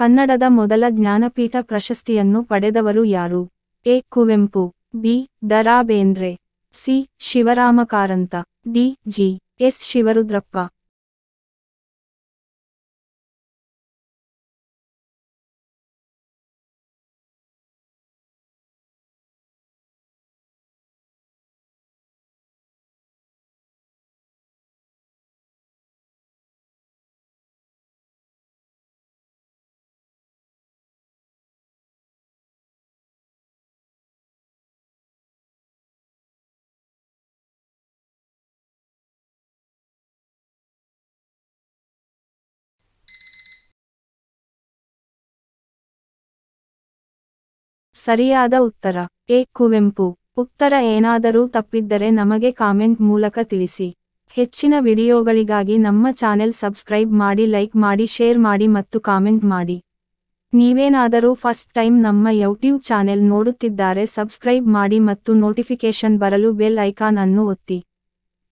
ಕನ್ನಡದ ಮೊದಲ ಜ್ಞಾನಪೀಠ ಪ್ರಶಸ್ತಿಯನ್ನು ಪಡೆದವರು ಯಾರು? A. Kuvempu, B. Da. Ra Bendre, C. Shivarama Karanth, D. G. S. Shivarudrappa. ಸರಿಯಾದ ಉತ್ತರ ಎ. ಕುವೆಂಪು. ಉತ್ತರ ಏನಾದರೂ ತಪ್ಪಿದ್ದರೆ ನಮಗೆ ಕಾಮೆಂಟ್ ಮೂಲಕ ತಿಳಿಸಿ. ಹೆಚ್ಚಿನ ವಿಡಿಯೋಗಳಿಗಾಗಿ ನಮ್ಮ ಚಾನೆಲ್ ಸಬ್ಸ್ಕ್ರೈಬ್ ಮಾಡಿ, ಲೈಕ್ ಮಾಡಿ, ಶೇರ್ ಮಾಡಿ ಮತ್ತು ಕಾಮೆಂಟ್ ಮಾಡಿ. ನೀವೇನಾದರೂ ಫಸ್ಟ್ ಟೈಮ್ ನಮ್ಮ ಯೂಟ್ಯೂಬ್ ಚಾನೆಲ್ ನೋಡುತ್ತಿದ್ದರೆ ಸಬ್ಸ್ಕ್ರೈಬ್ ಮಾಡಿ ಮತ್ತು ನೋಟಿಫಿಕೇಶನ್ ಬರಲು ಬೆಲ್ ಐಕಾನ್ ಅನ್ನು ಒತ್ತಿ.